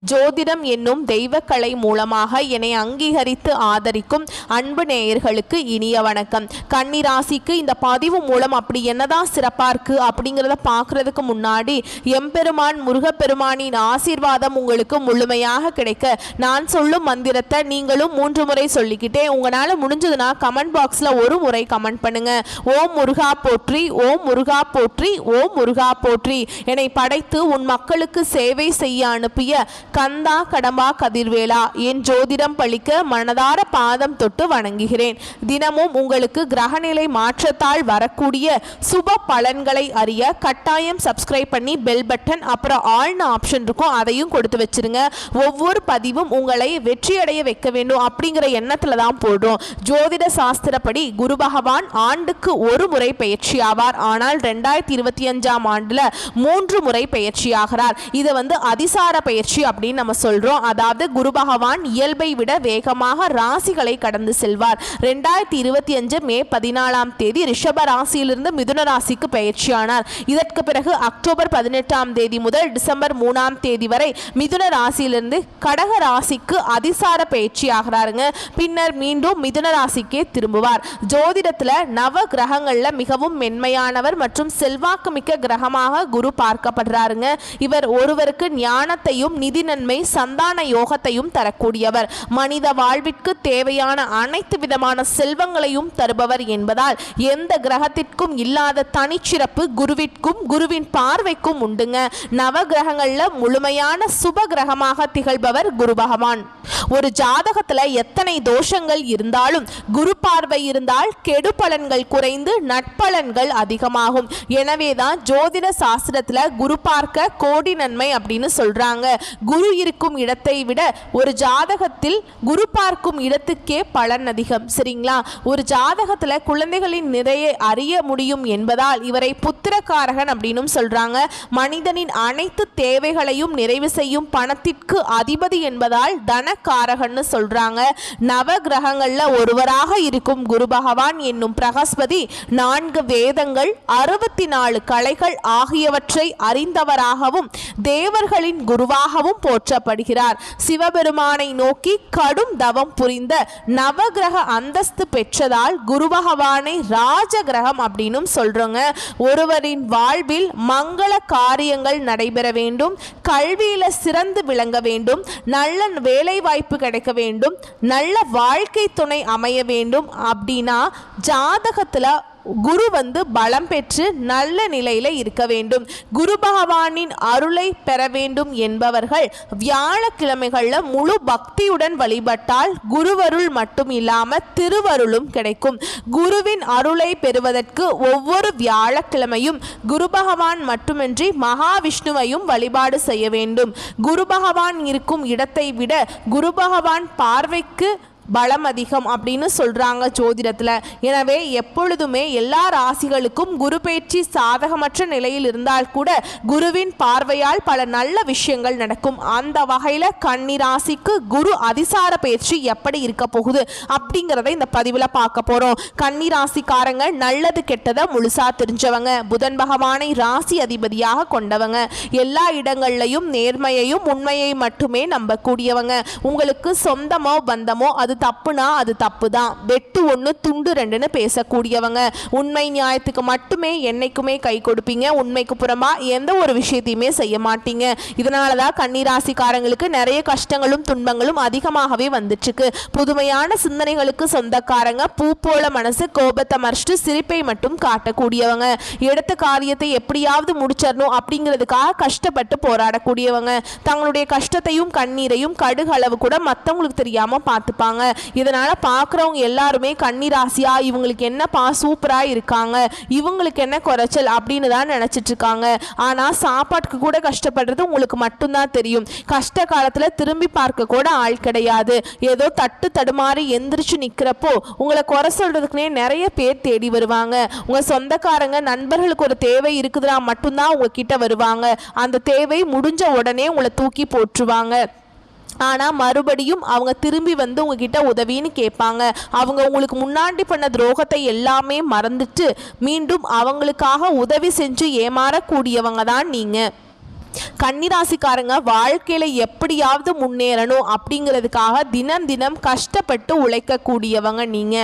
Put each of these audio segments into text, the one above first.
ஜோதிடம் என்னும் தெய்வக்கலை மூலமாக என்னை அங்கீகரித்து ஆதரிக்கும் அன்பு நேயர்களுக்கு இனிய வணக்கம். கன்னிராசிக்கு இந்த பதிவு மூலம் அப்படி என்னதான் சிறப்பாக இருக்குது அப்படிங்கிறத பார்க்குறதுக்கு முன்னாடி எம்பெருமான் முருகப்பெருமானின் ஆசீர்வாதம் உங்களுக்கு முழுமையாக கிடைக்க நான் சொல்லும் மந்திரத்தை நீங்களும் 3 முறை சொல்லிக்கிட்டே உங்களால் முடிஞ்சதுன்னா கமெண்ட் பாக்ஸில் ஒரு முறை கமெண்ட் பண்ணுங்க. ஓம் முருகா போற்றி, ஓம் முருகா போற்றி, ஓம் முருகா போற்றி. என்னை படைத்து உன் மக்களுக்கு சேவை செய்ய அனுப்பிய கந்தா கடம்பா கதிர்வேலா, என் ஜோதிடம் பழிக்க மனதார பாதம் தொட்டு வணங்குகிறேன். தினமும் உங்களுக்கு கிரகநிலை மாற்றத்தால் வரக்கூடிய சுப பலன்களை அறிய கட்டாயம் சப்ஸ்கிரைப் பண்ணி பெல் பட்டன் அப்புறம் ஆல்னு ஆப்ஷன் இருக்கும், அதையும் கொடுத்து வச்சிருங்க. ஒவ்வொரு பதிவும் உங்களை வெற்றியடைய வைக்க வேண்டும் அப்படிங்கிற எண்ணத்துல தான் போடுறோம். ஜோதிட சாஸ்திரப்படி குரு பகவான் ஆண்டுக்கு ஒரு முறை பயிற்சி ஆவார். ஆனால் 2025ஆம் ஆண்டுல 3 முறை பயிற்சி ஆகிறார். இதை அதிசார பயிற்சி அப்படின்னு நம்ம சொல்றோம். அதாவது குரு பகவான் இயல்பை விட வேகமாக ராசிகளை கடந்து செல்வார். 2025 மே 14ஆம் தேதி ரிஷப ராசியிலிருந்து மிதுன ராசிக்கு பயிற்சியானார். இதற்கு பிறகு அக்டோபர் 18ஆம் தேதி முதல் டிசம்பர் 3ஆம் தேதி வரை மிதுன ராசியிலிருந்து கடக ராசிக்கு அதிசார பயிற்சி ஆகிறாருங்க. பின்னர் மீண்டும் மிதுன ராசிக்கே திரும்புவார். ஜோதிடத்துல நவ கிரகங்கள்ல மிகவும் மென்மையானவர் மற்றும் செல்வாக்கு மிக்க கிரகமாக குரு பார்க்கப்படுறாருங்க. இவர் ஒருவருக்கு ஞானத்தையும் நிதி நன்மை சந்தான யோகத்தையும் தரக்கூடியவர். மனித வாழ்விற்கு தேவையான அனைத்து விதமான செல்வங்களையும் தருபவர் என்பதால் எந்த கிரகத்திற்கும் இல்லாத தனிச்சிறப்பு குருவிற்கும் குருவின் பார்வைக்கும் உண்டுங்க. நவ கிரகங்கள்ல முழுமையான சுப கிரகமாக திகழ்பவர் குரு பகவான். ஒரு ஜாதகத்துல எத்தனை தோஷங்கள் இருந்தாலும் குரு பார்வை இருந்தால் கெடு பலன்கள் குறைந்து நட்பலன்கள் அதிகமாகும். எனவேதான் ஜோதிட சாஸ்திரத்துல குரு பார்க்க கோடி நன்மை அப்படின்னு சொல்றாங்க. குரு இருக்கும் இடத்தை விட ஒரு ஜாதகத்தில் குரு பார்க்கும் இடத்துக்கே பலன் அதிகம். சரிங்களா? ஒரு ஜாதகத்துல குழந்தைகளின் நிறைய அறிய முடியும் என்பதால் இவரை புத்திரக்காரகன் அப்படின்னு சொல்றாங்க. மனிதனின் அனைத்து தேவைகளையும் நிறைவு செய்யும் பணத்திற்கு அதிபதி என்பதால் தனக்காரகன்னு சொல்றாங்க. நவ கிரகங்கள்ல ஒருவராக இருக்கும் குரு பகவான் என்னும் பிரகஸ்பதி 4 வேதங்கள் 64 கலைகள் ஆகியவற்றை அறிந்தவராகவும் தேவர்களின் குருவாகவும் போற்றப்படுகிறார். சிவபெருமானை நோக்கி கடும் தவம் புரிந்த நவகிரக அந்தஸ்து பெற்றதால் குரு பகவானை ராஜ கிரகம் அப்படின்னு சொல்றோங்க. ஒருவரின் வாழ்வில் மங்கள காரியங்கள் நடைபெற வேண்டும், கல்வியில சிறந்து விளங்க வேண்டும், நல்ல வேலை வாய்ப்பு கிடைக்க வேண்டும், நல்ல வாழ்க்கை துணை அமைய வேண்டும் அப்படின்னா ஜாதகத்துல குரு பலம் பெற்று நல்ல நிலையில இருக்க வேண்டும். குரு பகவானின் அருளை பெற வேண்டும் என்பவர்கள் வியாழக்கிழமைகள்ல முழு பக்தியுடன் வழிபட்டால் குருவருள் மட்டும் இல்லாம திருவருளும் கிடைக்கும். குருவின் அருளை பெறுவதற்கு ஒவ்வொரு வியாழக்கிழமையும் குரு பகவான் மட்டுமின்றி மகாவிஷ்ணுவையும் வழிபாடு செய்ய வேண்டும். குரு பகவான் இருக்கும் இடத்தை விட குரு பகவான் பார்வைக்கு பலம் அதிகம் அப்படின்னு சொல்றாங்க ஜோதிடத்துல. எனவே எப்பொழுதுமே எல்லா ராசிகளுக்கும் குரு பயிற்சி சாதகமற்ற நிலையில் இருந்தால் கூட குருவின் பார்வையால் பல நல்ல விஷயங்கள் நடக்கும். அந்த வகையில கன்னி ராசிக்கு குரு அதிசார பயிற்சி எப்படி இருக்க போகுது அப்படிங்கிறத இந்த பதிவுல பார்க்க போறோம். கன்னி ராசிக்காரங்க நல்லது கெட்டதை முழுசா தெரிஞ்சவங்க, புதன் பகவானை ராசி அதிபதியாக கொண்டவங்க, எல்லா இடங்கள்லையும் நேர்மையையும் உண்மையை மட்டுமே நம்பக்கூடியவங்க. உங்களுக்கு சொந்தமோ பந்தமோ அது தப்புனா அது தப்பு தான், வெட்டு 1 துண்டு 2ன்னு பேசக்கூடியவங்க. உண்மை நியாயத்துக்கு மட்டுமே என்னைக்குமே கை கொடுப்பீங்க. உண்மைக்கு புறமா எந்த ஒரு விஷயத்தையுமே செய்ய மாட்டீங்க. இதனாலதான் கன்னிராசிக்காரங்களுக்கு நிறைய கஷ்டங்களும் துன்பங்களும் அதிகமாகவே வந்துட்டு இருக்கு. புதுமையான சிந்தனைகளுக்கு சொந்தக்காரங்க, பூ போல மனசு, கோபத்தை மறைச்சிட்டு சிரிப்பை மட்டும் காட்டக்கூடியவங்க, எடுத்த காரியத்தை எப்படியாவது முடிச்சிடணும் அப்படிங்கிறதுக்காக கஷ்டப்பட்டு போராடக்கூடியவங்க, தங்களுடைய கஷ்டத்தையும் கண்ணீரையும் கடுகளவு கூட மற்றவங்களுக்கு தெரியாம பார்த்துப்பாங்க. இதனால பார்க்குறவங்க எல்லாருமே கன்னிராசியா இவங்களுக்கு என்னப்பா சூப்பரா இருக்காங்க, இவங்களுக்கு என்ன குறைச்சல் அப்படின்னு தான் நினைச்சிட்டு இருக்காங்க. ஆனா சாப்பாட்டுக்கு கூட கஷ்டப்படுறது உங்களுக்கு மட்டும்தான் தெரியும். கஷ்ட காலத்துல திரும்பி பார்க்க கூட ஆள் கிடையாது. ஏதோ தட்டு தடுமாறி எந்திரிச்சு நிக்கிறப்போ உங்களை குறை சொல்றதுக்குனே நிறைய பேர் தேடி வருவாங்க. உங்க சொந்தக்காரங்க நண்பர்களுக்கு ஒரு தேவை இருக்குதுன்னா மட்டும்தான் உங்ககிட்ட வருவாங்க. அந்த தேவை முடிஞ்ச உடனே உங்களை தூக்கி போட்டுருவாங்க. ஆனால் மறுபடியும் அவங்க திரும்பி உங்ககிட்ட உதவின்னு கேட்பாங்க. அவங்க உங்களுக்கு முன்னாடி பண்ண துரோகத்தை எல்லாமே மறந்துட்டு மீண்டும் அவங்களுக்காக உதவி செஞ்சு ஏமாறக்கூடியவங்க தான் நீங்கள். கன்னிராசிக்காரங்க வாழ்க்கையில எப்படியாவது முன்னேறணும் அப்படிங்கிறதுக்காக தினம் தினம் கஷ்டப்பட்டு உழைக்கக்கூடியவங்க நீங்க.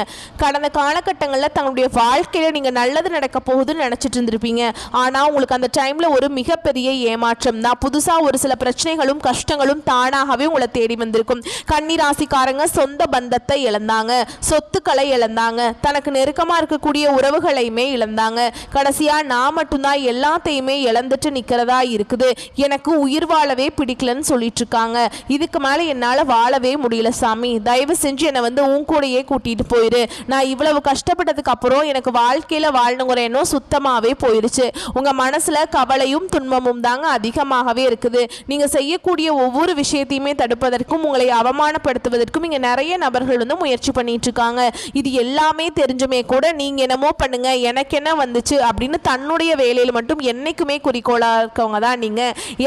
கடந்த காலகட்டங்களில் தங்களுடைய வாழ்க்கையில நீங்க நல்லது நடக்க போகுதுன்னு நினைச்சிட்டு இருந்திருப்பீங்க. ஆனா உங்களுக்கு அந்த டைம்ல ஒரு மிகப்பெரிய ஏமாற்றம் தான். புதுசா ஒரு சில பிரச்சனைகளும் கஷ்டங்களும் தானாகவே உங்களை தேடி வந்திருக்கும். கன்னிராசிக்காரங்க சொந்த பந்தத்தை இழந்தாங்க, சொத்துக்களை இழந்தாங்க, தனக்கு நெருக்கமா இருக்கக்கூடிய உறவுகளையுமே இழந்தாங்க. கடைசியா நான் மட்டும்தான் எல்லாத்தையுமே இழந்துட்டு நிக்கிறதா இருக்குது, எனக்கு உயிர் வாழவே பிடிக்கலன்னு சொல்லிட்டு இருக்காங்க. இதுக்கு மேல என்னால வாழவே முடியல சாமி, தயவு செஞ்சு என்னை வந்து உன் கூடயே கூட்டிட்டு போயிரு. நான் இவ்வளவு கஷ்டப்பட்டதுக்கு அப்புறம் எனக்கு வாழ்க்கையில வாழணுங்கிற எண்ணம் சுத்தமாவே போயிருச்சு. உங்க மனசுல கவலையும் துன்பமும் தாங்க அதிகமாகவே இருக்குது. நீங்க செய்யக்கூடிய ஒவ்வொரு விஷயத்தையுமே தடுப்பதற்கும் உங்களை அவமானப்படுத்துவதற்கும் இங்க நிறைய நபர்கள் வந்து முயற்சி பண்ணிட்டு இருக்காங்க. இது எல்லாமே தெரிஞ்சுமே கூட நீங்க என்னமோ பண்ணுங்க, எனக்கு என்ன வந்துச்சு அப்படின்னு தன்னுடைய வேலையில் மட்டும் என்னைக்குமே குறிக்கோளா இருக்கவங்க தான் நீங்க.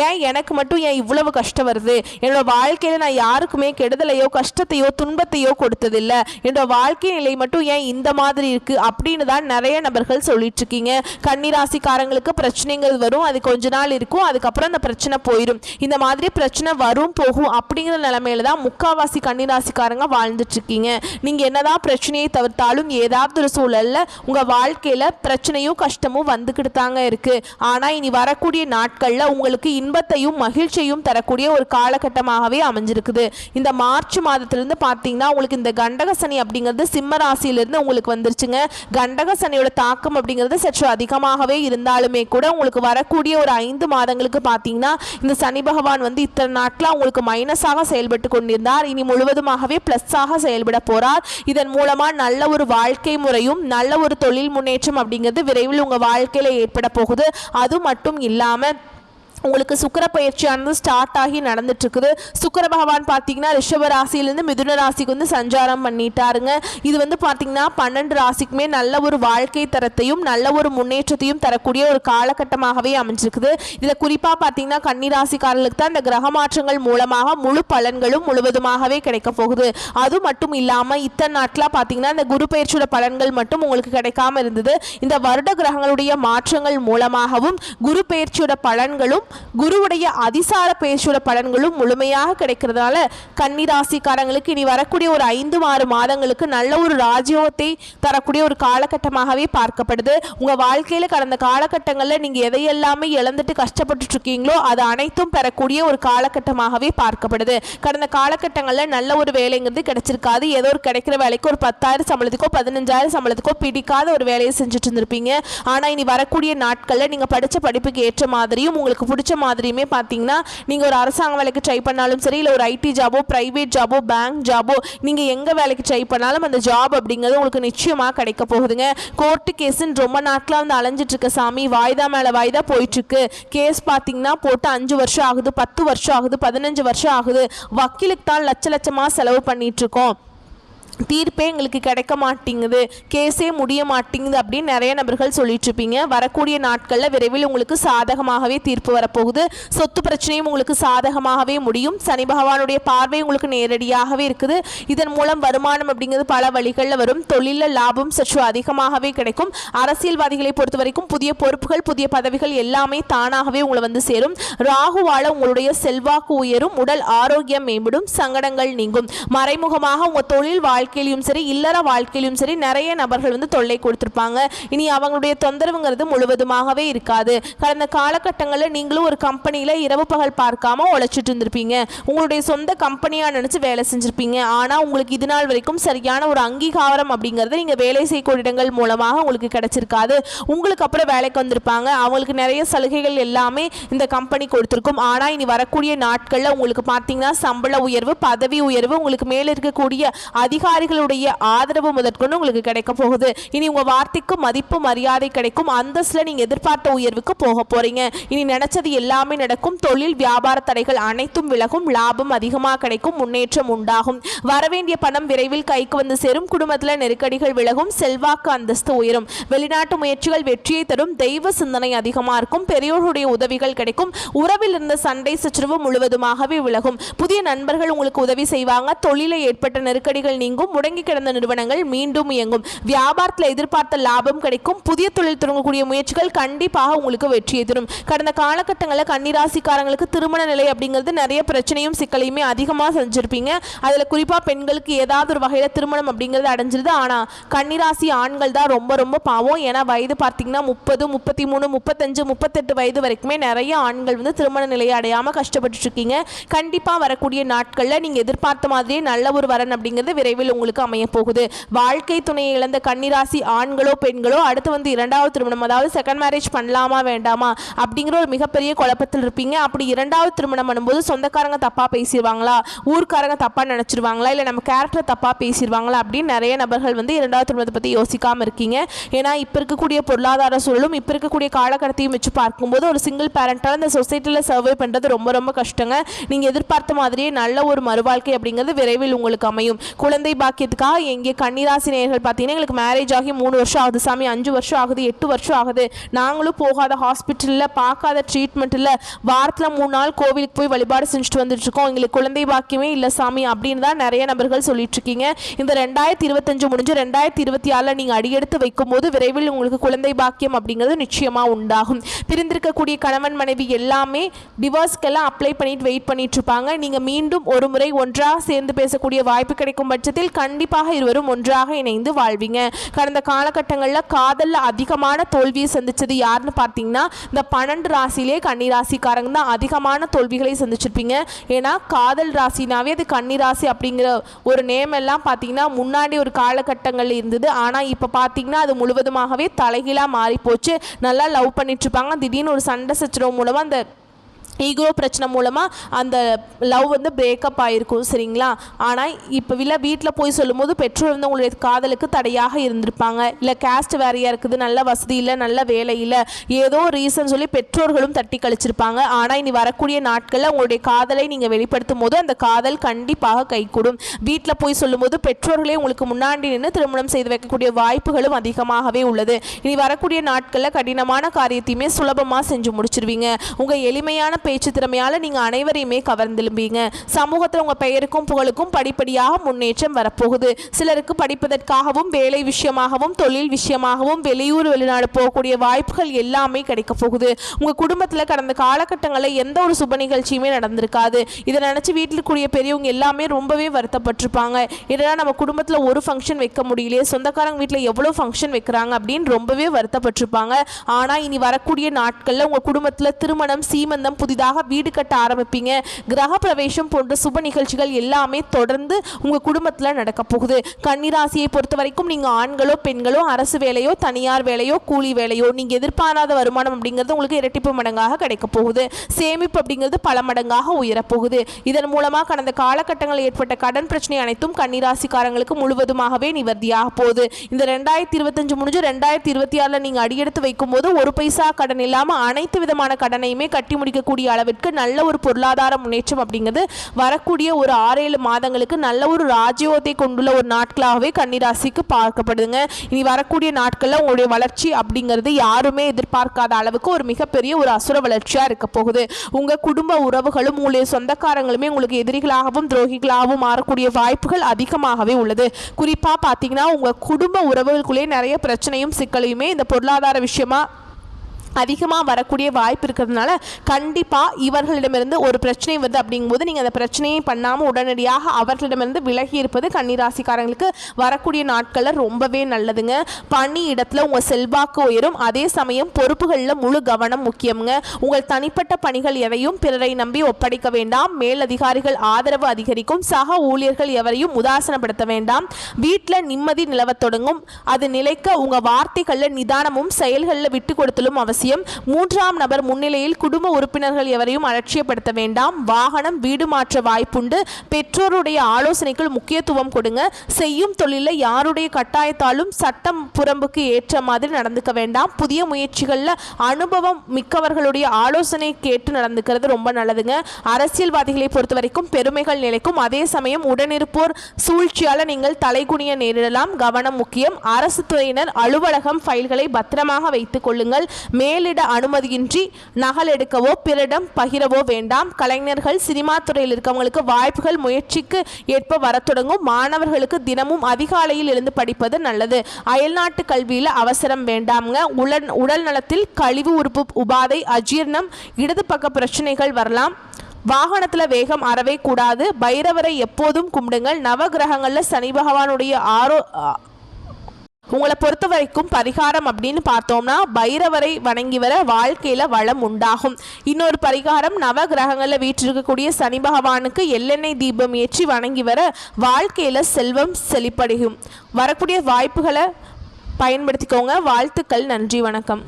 ஏன் எனக்கு மட்டும் ஏன் இவ்வளவு கஷ்டம் வருது, என்னோட வாழ்க்கையில நான் யாருக்குமே கெடுதலையோ கஷ்டத்தையோ துன்பத்தையோ கொடுத்ததில்லை, என்னோட வாழ்க்கை நிலை மட்டும் ஏன் இந்த மாதிரி இருக்கு அப்படின்னு தான் நிறைய நபர்கள் சொல்லிட்டு இருக்கீங்க. கன்னிராசிக்காரங்களுக்கு பிரச்சனைகள் வரும், அது கொஞ்ச நாள் இருக்கும், அதுக்கப்புறம் அந்த பிரச்சனை போயிடும். இந்த மாதிரி பிரச்சனை வரும் போகும் அப்படிங்கிற நிலைமையில தான் முக்காவாசி கன்னிராசிக்காரங்க வாழ்ந்துட்டு இருக்கீங்க. நீங்க என்னதான் பிரச்சனையை தவிர்த்தாலும் ஏதாவது ஒரு சூழல்ல உங்க வாழ்க்கையில பிரச்சனையும் கஷ்டமும் வந்துக்கிட்டு தாங்க இருக்கு. ஆனா இனி வரக்கூடிய நாட்கள்ல உங்களுக்கு இன்பத்தையும் மகிழ்ச்சியையும் தரக்கூடிய ஒரு காலகட்டமாகவே அமைஞ்சிருக்குது. இந்த மார்ச் மாதத்திலிருந்து பார்த்தீங்கன்னா உங்களுக்கு இந்த கண்டக சனி அப்படிங்கிறது சிம்ம ராசியிலிருந்து உங்களுக்கு வந்துருச்சுங்க. கண்டக சனியோட தாக்கம் அப்படிங்கிறது சற்று அதிகமாகவே இருந்தாலுமே கூட உங்களுக்கு வரக்கூடிய ஒரு 5 மாதங்களுக்கு பார்த்தீங்கன்னா இந்த சனி பகவான் வந்து இத்தனை நாட்களாக உங்களுக்கு மைனஸாக செயல்பட்டு கொண்டிருந்தார். இனி முழுவதுமாகவே பிளஸ்ஸாக செயல்பட போறார். இதன் மூலமா நல்ல ஒரு வாழ்க்கை முறையும் நல்ல ஒரு தொழில் முன்னேற்றம் அப்படிங்கிறது விரைவில் உங்க வாழ்க்கையில ஏற்பட போகுது. அது மட்டும் இல்லாம உங்களுக்கு சுக்கிர பயிற்சியானது ஸ்டார்ட் ஆகி நடந்துட்டு இருக்குது. சுக்கிர பகவான் பார்த்தீங்கன்னா ரிஷப ராசியிலிருந்து மிதுன ராசிக்கு வந்து சஞ்சாரம் பண்ணிட்டாருங்க. இது வந்து பார்த்தீங்கன்னா 12 ராசிக்குமே நல்ல ஒரு வாழ்க்கை தரத்தையும் நல்ல ஒரு முன்னேற்றத்தையும் தரக்கூடிய ஒரு காலகட்டமாகவே அமைஞ்சிருக்குது. இதில் குறிப்பாக பார்த்தீங்கன்னா கன்னிராசிக்காரர்களுக்கு தான் இந்த கிரக மாற்றங்கள் மூலமாக முழு பலன்களும் முழுவதுமாகவே கிடைக்க போகுது. அது மட்டும் இல்லாமல் இத்தனை நாட்களாக பார்த்தீங்கன்னா இந்த குரு பயிற்சியோட பலன்கள் மட்டும் உங்களுக்கு கிடைக்காம இருந்தது. இந்த வருட கிரகங்களுடைய மாற்றங்கள் மூலமாகவும் குரு பயிற்சியோட பலன்களும் குருவுடைய அதிசார பேச்சோட பலன்களும் முழுமையாக கிடைக்கிறதுனால கன்னிராசிக்காரங்களுக்கு இனி வரக்கூடிய ஒரு 5-6 மாதங்களுக்கு நல்ல ஒரு ராஜ்யோகத்தை தரக்கூடிய ஒரு காலகட்டமாகவே பார்க்கப்படுது. உங்க வாழ்க்கையில கடந்த காலகட்டங்களில் நீங்க எதையெல்லாமே இழந்துட்டு கஷ்டப்பட்டு இருக்கீங்களோ அது அனைத்தும் பெறக்கூடிய ஒரு காலகட்டமாகவே பார்க்கப்படுது. கடந்த காலகட்டங்களில் நல்ல ஒரு வேலைங்கிறது கிடைச்சிருக்காது. ஏதோ ஒரு கிடைக்கிற வேலைக்கு ஒரு 10,000 சம்பளத்துக்கோ 15,000 சம்பளத்துக்கோ பிடிக்காத ஒரு வேலையை செஞ்சுட்டு இருந்திருப்பீங்க. ஆனா இனி வரக்கூடிய நாட்களில் நீங்க படிச்ச படிப்புக்கு ஏற்ற மாதிரியும் உங்களுக்கு பிடிச்ச மாதிரியுமே பார்த்தீங்கன்னா நீங்கள் ஒரு அரசாங்க வேலைக்கு ட்ரை பண்ணாலும் சரி, இல்லை ஒரு ஐடி ஜாபோ பிரைவேட் ஜாபோ பேங்க் ஜாபோ நீங்கள் எங்கே வேலைக்கு ட்ரை பண்ணாலும் அந்த ஜாப் அப்படிங்கிறது உங்களுக்கு நிச்சயமாக கிடைக்க போகுதுங்க. கோர்ட்டு கேஸுன்னு ரொம்ப நாட்களாக வந்து அலைஞ்சிட்டு இருக்க சாமி, வாய்தா மேலே வாய்தா போயிட்டுருக்கு. கேஸ் பார்த்தீங்கன்னா போட்டு 5 வருஷம் ஆகுது, 10 வருஷம் ஆகுது, 15 வருஷம் ஆகுது. வக்கீலுக்கு தான் லட்சமாக செலவு பண்ணிட்டு இருக்கோம், தீர்ப்பே எங்களுக்கு கிடைக்க மாட்டேங்குது, கேஸே முடிய மாட்டேங்குது அப்படின்னு நிறைய நபர்கள் சொல்லிட்டு இருப்பீங்க. வரக்கூடிய நாட்களில் விரைவில் உங்களுக்கு சாதகமாகவே தீர்ப்பு வரப்போகுது. சொத்து பிரச்சனையும் உங்களுக்கு சாதகமாகவே முடியும். சனி பகவானுடைய பார்வை உங்களுக்கு நேரடியாகவே இருக்குது. இதன் மூலம் வருமானம் அப்படிங்கிறது பல வழிகளில் வரும். தொழிலில் லாபம் சற்று அதிகமாகவே கிடைக்கும். அரசியல்வாதிகளை பொறுத்த வரைக்கும் புதிய பொறுப்புகள் புதிய பதவிகள் எல்லாமே தானாகவே உங்களை வந்து சேரும். ராகுவால உங்களுடைய செல்வாக்கு உயரும், உடல் ஆரோக்கியம் மேம்படும், சங்கடங்கள் நீங்கும். மறைமுகமாக உங்கள் தொழில் வாழ்க்கையிலும் சரி இல்லற வாழ்க்கையிலும் சரி நிறைய நபர்கள் வந்து தொல்லை கொடுத்திருப்பாங்க. இனி அவங்களுடைய தொந்தரவுங்கிறது முழுவதுமாகவே இருக்காது. கடந்த காலகட்டங்களில் நீங்களும் ஒரு கம்பெனியில் இரவு பகல் பார்க்காம உழைச்சிட்டு இருந்திருப்பீங்க. உங்களுடைய சொந்த கம்பெனியாக நினச்சி வேலை செஞ்சுருப்பீங்க. ஆனால் உங்களுக்கு இது நாள் வரைக்கும் சரியான ஒரு அங்கீகாரம் அப்படிங்கிறது நீங்கள் வேலை செய்யக்கூடிய இடங்கள் மூலமாக உங்களுக்கு கிடைச்சிருக்காது. உங்களுக்கு அப்புறம் வேலைக்கு வந்திருப்பாங்க, அவங்களுக்கு நிறைய சலுகைகள் எல்லாமே இந்த கம்பெனி கொடுத்துருக்கும். ஆனால் இனி வரக்கூடிய நாட்களில் உங்களுக்கு பார்த்தீங்கன்னா சம்பள உயர்வு பதவி உயர்வு உங்களுக்கு மேலே இருக்கக்கூடிய அதிகாரிகளுடைய ஆதரவு முதற்கொண்டு உங்களுக்கு கிடைக்க போகுது. இனி உங்க வார்த்தைக்கு மதிப்பு மரியாதை கிடைக்கும். அந்தஸ்துல நீங்க எதிர்பார்த்த உயர்வுக்கு போக போறீங்க. இனி நினைச்சது எல்லாமே நடக்கும். தொழில் வியாபார தடைகள் அனைத்தும் விலகும். லாபம் அதிகமாக கிடைக்கும். முன்னேற்றம் உண்டாகும். வரவேண்டிய பணம் விரைவில் கைக்கு வந்து சேரும். குடும்பத்தில் நெருக்கடிகள் விலகும். செல்வாக்கு அந்தஸ்து உயரும். வெளிநாட்டு முயற்சிகள் வெற்றியை தரும். தெய்வ சிந்தனை அதிகமாக இருக்கும். பெரியோருடைய உதவிகள் கிடைக்கும். உறவில் இருந்த சண்டை சச்சரவு முழுவதுமாகவே விலகும். புதிய நண்பர்கள் உங்களுக்கு உதவி செய்வாங்க. தொழிலை ஏற்பட்ட நெருக்கடிகள் நீங்கும். இயங்கும். முடங்கி கிடந்த நிறுவனங்கள் மீண்டும் இயங்கும். வியாபாரத்தில் எதிர்பார்த்த லாபம் கிடைக்கும். புதிய தொழில் தொடங்கக்கூடிய முயற்சிகள் கண்டிப்பாக உங்களுக்கு வெற்றியை தரும். கடந்த காலகட்டங்களில் கன்னிராசிக்காரங்களுக்கு திருமண நிலை அப்படிங்கிறது நிறைய பிரச்சனையும் சிக்கலையுமே அதிகமாக செஞ்சிருப்பீங்க. அதில் குறிப்பாக பெண்களுக்கு ஏதாவது ஒரு வகையில் திருமணம் அப்படிங்கிறது அடைஞ்சிருது. ஆனால் கன்னிராசி ஆண்கள் தான் ரொம்ப ரொம்ப பாவம். ஏன்னா வயது பார்த்தீங்கன்னா 30, 33, 35, 38 வயது வரைக்குமே நிறைய ஆண்கள் வந்து திருமண நிலையை அடையாமல் கஷ்டப்பட்டு இருக்கீங்க. கண்டிப்பாக வரக்கூடிய நாட்களில் நீங்கள் எதிர்பார்த்த மாதிரியே நல்ல ஒரு வரன் அப்படிங்கிறது விரைவில் உங்களுக்கு அமைய போகுது. வாழ்க்கை துணையை இழந்த கன்னிராசி ஆண்களோ பெண்களோ அடுத்து வந்து இரண்டாவது திருமணம், அதாவது செகண்ட் மேரேஜ் பண்ணலாமா வேண்டாமா அப்படிங்கிற ஒரு மிகப்பெரிய குழப்பத்தில் இருப்பீங்க. அப்படி இரண்டாவது திருமணம் பண்ணும்போது சொந்தக்காரங்க தப்பாக பேசிடுவாங்களா, ஊர்க்காரங்க தப்பாக நினச்சிருவாங்களா, இல்லை நம்ம கேரக்டர் தப்பாக பேசிடுவாங்களா அப்படின்னு நிறைய நபர்கள் வந்து இரண்டாவது திருமணத்தை பற்றி யோசிக்காமல் இருக்கீங்க. ஏன்னா இப்போ இருக்கக்கூடிய பொருளாதார சூழலும் இப்போ இருக்கக்கூடிய காலகட்டத்தையும் வச்சு பார்க்கும்போது ஒரு சிங்கிள் பேரண்டால் இந்த சொசைட்டியில் சர்வே பண்ணுறது ரொம்ப ரொம்ப கஷ்டங்க. நீங்கள் எதிர்பார்த்த மாதிரியே நல்ல ஒரு மறுவாழ்க்கை அப்படிங்கிறது விரைவில் உங்களுக்கு அமையும். குழந்தை பாக்கியத்துக்காக எங்கே கன்னிராசி நேயர்கள் பார்த்தீங்கன்னா எங்களுக்கு மேரேஜ் ஆகி 3 வருஷம் ஆகுது சாமி, 5 வருஷம் ஆகுது, 8 வருஷம் ஆகுது, நாங்களும் போகாத ஹாஸ்பிட்டலில் பார்க்காத ட்ரீட்மெண்ட் இல்லை, வாரத்தில் 3 நாள் கோவிலுக்கு போய் வழிபாடு செஞ்சுட்டு வந்துட்டு இருக்கோம், எங்களுக்கு குழந்தை பாக்கியமே இல்லை சாமி அப்படின்னு தான் நிறைய நபர்கள் சொல்லிட்டு இருக்கீங்க. இந்த 2025 முடிஞ்சு 2026 நீங்கள் அடியெடுத்து வைக்கும் போது விரைவில் உங்களுக்கு குழந்தை பாக்கியம் அப்படிங்கிறது நிச்சயமாக உண்டாகும். பிரிந்திருக்கக்கூடிய கணவன் மனைவி எல்லாமே டிவோர்ஸ்க்கெல்லாம் அப்ளை பண்ணிட்டு வெயிட் பண்ணிட்டு இருப்பாங்க. நீங்கள் மீண்டும் ஒரு முறை ஒன்றாக சேர்ந்து பேசக்கூடிய வாய்ப்பு கிடைக்கும் பட்சத்தில் கண்டிப்பாக இருவரும் ஒன்றாக இணைந்து வாழ்வீங்க. கடந்த காலகட்டங்களில் காதலில் அதிகமான தோல்வியை சந்திச்சது யாருன்னு பார்த்தீங்கன்னா இந்த 12 ராசியிலே கன்னிராசிக்காரங்க தான் அதிகமான தோல்விகளை சந்திச்சிருப்பீங்க. ஏன்னா காதல் ராசினாவே அது கன்னிராசி அப்படிங்கிற ஒரு நேம் எல்லாம் பார்த்தீங்கன்னா முன்னாடி ஒரு காலகட்டங்களில் இருந்தது. ஆனால் இப்போ பார்த்தீங்கன்னா அது முழுவதுமாகவே தலைகீழாக மாறி போச்சு. நல்லா லவ் பண்ணிட்டு இருப்பாங்க, திடீர்னு ஒரு சண்டை சச்சரவு மூலமாக அந்த ஈகோ பிரச்சனை மூலமாக அந்த லவ் வந்து பிரேக்கப் ஆகிருக்கும் சரிங்களா. ஆனால் இப்போ வீட்டில் போய் சொல்லும்போது பெற்றோர் வந்து உங்களுடைய காதலுக்கு தடையாக இருந்திருப்பாங்க. இல்லை கேஸ்ட் வேறையாக இருக்குது, நல்ல வசதி இல்லை, நல்ல வேலை இல்லை, ஏதோ ரீசன் சொல்லி பெற்றோர்களும் தட்டி கழிச்சிருப்பாங்க. ஆனால் இனி வரக்கூடிய நாட்களில் உங்களுடைய காதலை நீங்கள் வெளிப்படுத்தும் போது அந்த காதல் கண்டிப்பாக கைகூடும். வீட்டில் போய் சொல்லும்போது பெற்றோர்களே உங்களுக்கு முன்னாடி நின்று திருமணம் செய்து வைக்கக்கூடிய வாய்ப்புகளும் அதிகமாகவே உள்ளது. இனி வரக்கூடிய நாட்களில் கடினமான காரியத்தையுமே சுலபமாக செஞ்சு முடிச்சிருவீங்க. உங்கள் எளிமையான பேச்சு திறமையால் நீங்கள் அனைவரையுமே கவர்ந்தெழும்பீங்க. சமூகத்தில் உங்கள் பெயருக்கும் புகழுக்கும் படிப்படியாக முன்னேற்றம் வரப்போகுது. சிலருக்கு படிப்பதற்காகவும் வேலை விஷயமாகவும் தொழில் விஷயமாகவும் வெளியூர் வெளிநாடு போகக்கூடிய வாய்ப்புகள் எல்லாமே கிடைக்க போகுது. உங்கள் குடும்பத்தில் கடந்த காலகட்டங்களில் எந்த ஒரு சுப நிகழ்ச்சியுமே நடந்திருக்காது. இதை நினச்சி வீட்டில் கூடிய பெரியவங்க எல்லாமே ரொம்பவே வருத்தப்பட்டிருப்பாங்க. இதெல்லாம் நம்ம குடும்பத்தில் ஒரு ஃபங்க்ஷன் வைக்க முடியலையே, சொந்தக்காரங்க வீட்டில் எவ்வளோ ஃபங்க்ஷன் வைக்கிறாங்க அப்படின்னு ரொம்பவே வருத்தப்பட்டிருப்பாங்க. ஆனால் இனி வரக்கூடிய நாட்களில் உங்கள் குடும்பத்தில் திருமணம், சீமந்தம், புதிதாக வீடு கட்ட ஆரம்பிப்பீங்க. கிரக பிரவேசம் போன்ற சுப நிகழ்ச்சிகள் எல்லாமே தொடர்ந்து உங்க குடும்பத்துல நடக்க போகுது. கன்னிராசியை பொறுத்த வரைக்கும் நீங்க ஆண்களோ பெண்களோ அரசு வேலையோ தனியார் வேலையோ கூலி வேலையோ நீங்க எதிர்பாராத வருமானம் அப்படிங்கிறது உங்களுக்கு இரட்டிப்பு மடங்காக கிடைக்க போகுது. சேமிப்பு அப்படிங்கிறது பல மடங்காக உயரப்போகுது. இதன் மூலமா கடந்த காலகட்டங்களில் ஏற்பட்ட கடன் பிரச்சனை அனைத்தும் கன்னிராசிக்காரங்களுக்கு முழுவதுமாகவே நிவர்த்தியாக போகுது. இந்த 2025 முடிஞ்சு 2026 நீங்க அடியெடுத்து வைக்கும் போது ஒரு பைசா கடன் இல்லாம அனைத்து விதமான கடனையுமே கட்டி முடிக்கக்கூடிய அளவிற்கு நல்ல ஒரு பொருளாதார முன்னேற்றம் அப்படிங்கிறது வரக்கூடிய ஒரு 6-7 மாதங்களுக்கு நல்ல ஒரு ராஜ்யோகத்தை கொண்டுள்ள ஒரு நாட்களாகவே கன்னிராசிக்கு பார்க்கப்படுதுங்க. இனி வரக்கூடிய நாட்களில் உங்களுடைய வளர்ச்சி அப்படிங்கிறது யாருமே எதிர்பார்க்காத அளவுக்கு ஒரு மிகப்பெரிய ஒரு அசுர வளர்ச்சியாக இருக்க போகுது. உங்கள் குடும்ப உறவுகளும் உங்களுடைய சொந்தக்காரங்களுமே உங்களுக்கு எதிரிகளாகவும் துரோகிகளாகவும் மாறக்கூடிய வாய்ப்புகள் அதிகமாகவே உள்ளது. குறிப்பாக பார்த்தீங்கன்னா உங்கள் குடும்ப உறவுகளுக்குள்ளே நிறைய பிரச்சனையும் சிக்கலையுமே இந்த பொருளாதார விஷயமா அதிகமாக வரக்கூடிய வாய்ப்பு இருக்கிறதுனால கண்டிப்பாக இவர்களிடமிருந்து ஒரு பிரச்சனை வருது அப்படிங்கும்போது நீங்கள் அந்த பிரச்சனையை பண்ணாமல் உடனடியாக அவர்களிடமிருந்து விலகி இருப்பது கன்னிராசிக்காரங்களுக்கு வரக்கூடிய நாட்களில் ரொம்பவே நல்லதுங்க. பணி இடத்துல உங்கள் செல்வாக்கு உயரும். அதே சமயம் பொறுப்புகளில் முழு கவனம் முக்கியம்ங்க. உங்கள் தனிப்பட்ட பணிகள் எதையும் பிறரை நம்பி ஒப்படைக்க வேண்டாம். மேலதிகாரிகள் ஆதரவு அதிகரிக்கும். சக ஊழியர்கள் எவரையும் உதாசனப்படுத்த வேண்டாம். வீட்டில் நிம்மதி நிலவத் தொடங்கும். அது நிலைக்க உங்கள் வார்த்தைகளில் நிதானமும் செயல்களில் விட்டு கொடுத்தலும் அவசியம். 3ஆம் நபர் முன்னிலையில் குடும்ப உறுப்பினர்கள் எவரையும் அலட்சியப்படுத்த வேண்டாம். வாகனம், வீடு மாற்ற வாய்ப்புண்டு. பெற்றோருடைய ஆலோசனைகள் முக்கியத்துவம் கொடுங்க. செய்யும் தொழிலில் யாருடைய கட்டாயத்தாலும் சட்டம் புறம்புக்கு ஏற்ற மாதிரி நடந்துக்க வேண்டாம். புதிய முயற்சிகளில் அனுபவம் மிக்கவர்களுடைய ஆலோசனை கேட்டு நடந்துக்கிறது ரொம்ப நல்லதுங்க. அரசியல்வாதிகளை பொறுத்த வரைக்கும் பெருமைகள் நிலைக்கும். அதே சமயம் உடனிருப்போர் சூழ்ச்சியால் நீங்கள் தலைகுனிய நேரிடலாம். கவனம் முக்கியம். அரசு துறையினர் அலுவலகம் ஃபைல்களை பத்திரமாக வைத்துக் கொள்ளுங்கள். மேலிட அனுமதியின்றி நகல் எடுக்கவோ பிறரிடம் பகிரவோ வேண்டாம். கலைஞர்கள், சினிமா துறையில் இருக்கவங்களுக்கு வாய்ப்புகள் முயற்சிக்கு ஏற்ப வர தொடங்கும். மாணவர்களுக்கு தினமும் அதிகாலையில் எழுந்து படிப்பது நல்லது. அயல்நாட்டு கல்வியில் அவசரம் வேண்டாம்ங்க. உடல் நலத்தில் கழிவு உறுப்பு உபாதை, அஜீர்ணம், இடது பக்க பிரச்சனைகள் வரலாம். வாகனத்தில் வேகம் அறவே கூடாது. பைரவரை எப்போதும் கும்பிடுங்கள். நவகிரகங்களில் சனி பகவானுடைய உங்களை பொறுத்த வரைக்கும் பரிகாரம் அப்படின்னு பார்த்தோம்னா பைரவரை வணங்கி வர வாழ்க்கையில் வளம் உண்டாகும். இன்னொரு பரிகாரம், நவ கிரகங்களில் வீற்றிருக்கக்கூடிய சனி பகவானுக்கு எள்ளெண்ணெய் தீபம் ஏற்றி வணங்கி வர வாழ்க்கையில் செல்வம் செழிப்படையும். வரக்கூடிய வாய்ப்புகளை பயன்படுத்திக்கோங்க. வாழ்த்துக்கள். நன்றி, வணக்கம்.